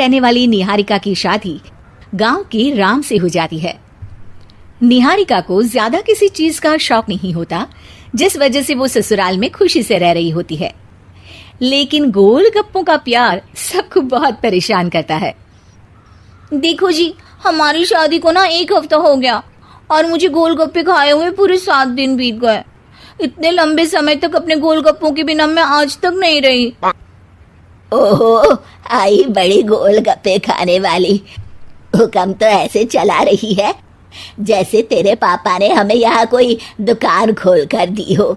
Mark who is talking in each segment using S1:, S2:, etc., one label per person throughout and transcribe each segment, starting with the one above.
S1: रहने वाली निहारिका की शादी गांव के राम से हो जाती है। निहारिका को ज्यादा किसी चीज का शौक नहीं होता, जिस वजह से वो ससुराल में खुशी से रह रही होती है। लेकिन गोलगप्पों का प्यार सबको बहुत परेशान करता है।
S2: देखो जी, हमारी शादी को ना 1 हफ्ता हो गया और मुझे गोलगप्पे खाए हुए पूरे 7 दिन बीत गए। इतने लंबे समय तक अपने गोलगप्पों के बिना मैं आज तक नहीं रही।
S3: ओहो, आई बड़ी गोलगप्पे खाने वाली। हुक्म तो ऐसे चला रही है जैसे तेरे पापा ने हमें यहाँ कोई दुकान खोल कर दी हो।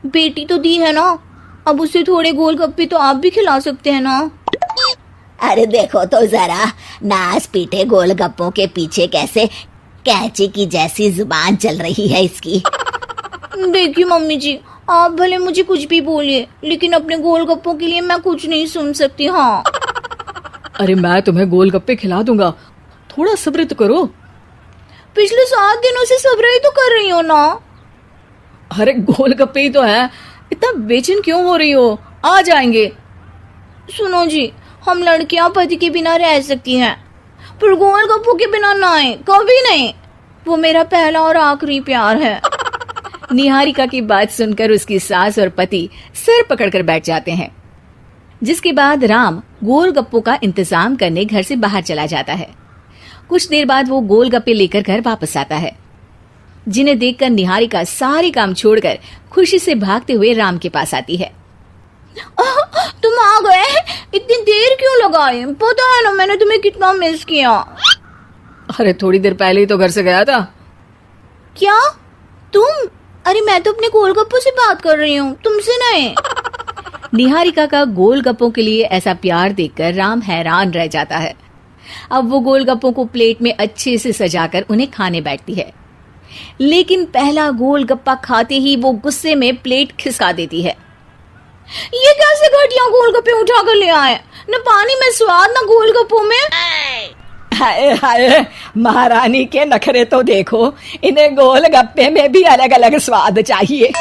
S2: बेटी तो दी है ना, अब उसे थोड़े गोलगप्पे तो आप भी खिला सकते हैं ना।
S3: अरे देखो तो जरा, नास पीटे गोलगप्पों के पीछे कैसे कैंची की जैसी जुबान चल रही है इसकी।
S2: देखिए मम्मी जी, आप भले मुझे कुछ भी बोलिए, लेकिन अपने गोलगप्पों के लिए मैं कुछ नहीं सुन सकती। हाँ,
S4: अरे मैं तुम्हें गोलगप्पे खिला दूंगा, थोड़ा सब्र तो करो।
S2: पिछले 7 दिनों से सब्र ही तो कर रही हो ना।
S4: अरे गोलगप्पे ही तो है, इतना बेचैन क्यों हो रही हो? आ जाएंगे।
S2: सुनो जी, हम लड़कियां पति के बिना रह सकती हैं, पर गोलगप्पों के बिना नहीं, कभी नहीं। वो मेरा पहला और आखिरी प्यार है।
S1: निहारिका की बात सुनकर उसकी सास और पति सिर पकड़कर बैठ जाते हैं। जिसके बाद राम गोलगप्पों का इंतजाम करने घर से बाहर चला जाता है। कुछ देर बाद वो गोलगप्पे लेकर घर वापस आता है, जिन्हें देखकर निहारिका सारे काम छोड़कर खुशी से भागते हुए राम के पास आती है।
S2: तुम आ गए? इतनी देर क्यों लगाई? पता है ना मैंने तुम्हें कितना मिस किया।
S4: अरे थोड़ी देर पहले ही तो घर से गया था।
S2: क्या तुम? अरे मैं तो अपने गोलगप्पों से बात कर रही हूँ, तुमसे नहीं।
S1: निहारिका का गोलगप्पों के लिए ऐसा प्यार देखकर राम हैरान रह जाता है। अब वो गोलगप्पों को प्लेट में अच्छे से सजाकर उन्हें खाने बैठती है, लेकिन पहला गोलगप्पा खाते ही वो गुस्से में प्लेट खिसका देती है।
S2: ये कैसे घटिया गोलगप्पे उठा कर ले आए? न पानी में स्वाद, न गोलगप्पों में।
S3: हाय हाय, महारानी के नखरे तो देखो, इन्हें गोलगप्पे में भी अलग अलग स्वाद चाहिए।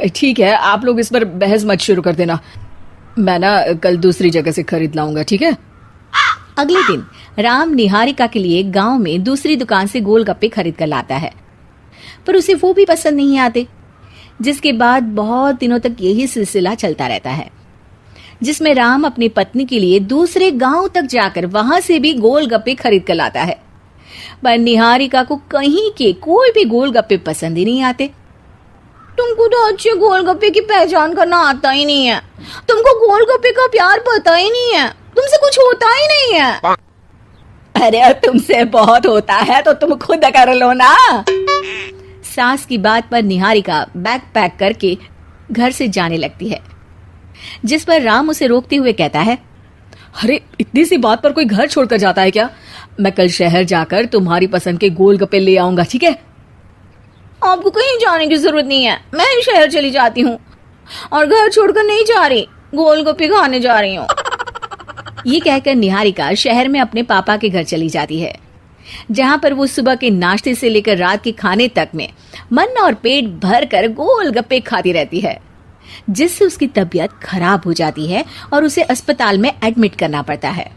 S4: ठीक है, आप लोग इस पर बहस मत शुरू कर देना, मैं ना कल दूसरी जगह से खरीद लाऊंगा, ठीक है?
S1: अगले दिन राम निहारिका के लिए गांव में दूसरी दुकान से गोलगप्पे खरीद कर लाता है, पर उसे वो भी पसंद नहीं आते। जिसके बाद बहुत दिनों तक यही सिलसिला चलता रहता है, जिसमें राम अपनी पत्नी के लिए दूसरे गांव तक जाकर वहां से भी गोलगप्पे खरीद कर लाता है, पर निहारिका को कहीं के कोई भी गोलगप्पे पसंद ही नहीं आते।
S2: तुमको तो अच्छे गोलगप्पे की पहचान करना आता ही नहीं है। तुमको गोलगप्पे का प्यार पता ही नहीं है, तुमसे कुछ होता ही नहीं है।
S3: अरे तुमसे बहुत होता है तो तुम खुद कर लो ना।
S1: सास की बात पर निहारिका बैग पैक करके घर से जाने लगती है, जिस पर राम उसे रोकते हुए कहता है,
S4: अरे इतनी सी बात पर कोई घर छोड़कर जाता है क्या? मैं कल शहर जाकर तुम्हारी पसंद के गोलगप्पे ले आऊंगा, ठीक है?
S2: आपको कहीं जाने की जरूरत नहीं है, मैं ही शहर चली जाती हूँ और घर छोड़कर नहीं जा रही, गोलगप्पे खाने जा रही हूँ।
S1: ये कहकर निहारिका शहर में अपने पापा के घर चली जाती है, जहाँ पर वो सुबह के नाश्ते से लेकर रात के खाने तक में मन और पेट भर कर गोलगप्पे खाती रहती है, जिससे उसकी तबीयत खराब हो जाती है और उसे अस्पताल में एडमिट करना पड़ता है।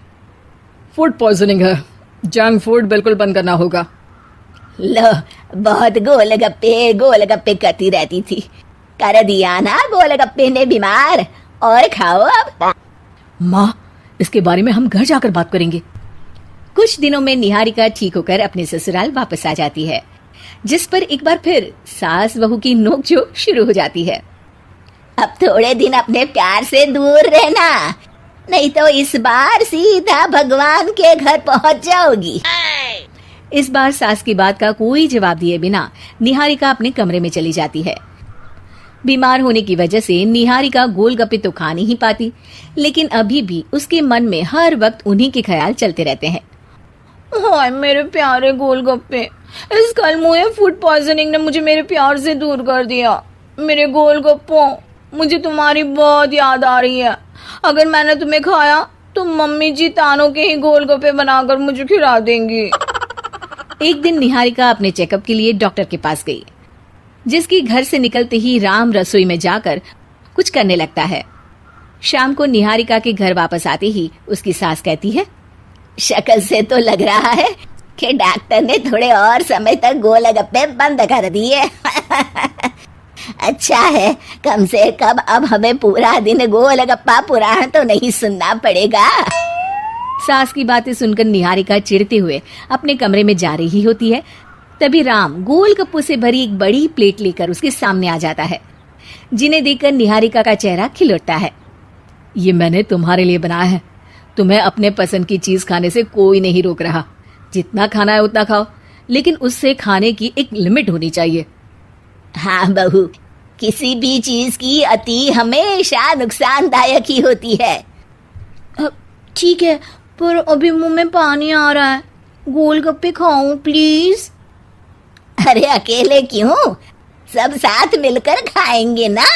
S4: फूड पॉइजनिंग है, जंक फूड बिल्कुल बंद करना होगा।
S3: लो, बहुत गोलगप्पे करती रहती थी, कर दिया ना गोलगप्पे ने बीमार। और खाओ अब।
S4: माँ, इसके बारे में हम घर जाकर बात करेंगे।
S1: कुछ दिनों में निहारिका ठीक होकर अपने ससुराल वापस आ जाती है, जिस पर एक बार फिर सास बहू की नोकझोंक शुरू हो जाती है।
S3: अब थोड़े दिन अपने प्यार से दूर रहना, नहीं तो इस बार सीधा भगवान के घर पहुंच जाओगी।
S1: इस बार सास की बात का कोई जवाब दिए बिना निहारिका अपने कमरे में चली जाती है। बीमार होने की वजह से निहारिका गोलगप्पे तो खा नहीं पाती, लेकिन अभी भी उसके मन में हर वक्त उन्हीं के ख्याल चलते रहते हैं।
S2: हाय मेरे प्यारे गोलगप्पे, इस कलमुए फूड पॉइजनिंग ने मुझे मेरे प्यार से दूर कर दिया। मेरे गोलगप्पों, मुझे तुम्हारी बहुत याद आ रही है। अगर मैंने तुम्हें खाया तो मम्मी जी तानों के ही गोलगप्पे बनाकर मुझे खिला देंगी।
S1: एक दिन निहारिका अपने चेकअप के लिए डॉक्टर के पास गई, जिसकी घर से निकलते ही राम रसोई में जाकर कुछ करने लगता है। शाम को निहारिका के घर वापस आते ही उसकी सास कहती है,
S3: शक्ल से तो लग रहा है कि डॉक्टर ने थोड़े और समय तक गोलगप्पे बंद कर दिए। अच्छा है, कम से कम अब हमें पूरा दिन गोलगप्पा पुराण तो नहीं सुनना पड़ेगा।
S1: सास की बातें सुनकर निहारिका चिढ़ते हुए अपने कमरे में जा रही होती है। तभी राम गोलगप्पों से भरी एक बड़ी प्लेट लेकर उसके सामने आ जाता है, जिन्हें देखकर निहारिका का चेहरा खिल उठता है।
S4: ये मैंने तुम्हारे लिए बनाया है। तुम्हें अपने पसंद की चीज खाने से कोई नहीं रोक रहा। जितना खाना है उतना खाओ, लेकिन उससे खाने की एक लिमिट होनी चाहिए।
S3: हाँ बहू, किसी भी चीज की अति हमेशा नुकसानदायक ही होती है।
S2: ठीक है, पर अभी मुंह में पानी आ रहा है। गोलगप्पे खाऊं प्लीज?
S3: अरे अकेले क्यों, सब साथ मिलकर खाएंगे ना।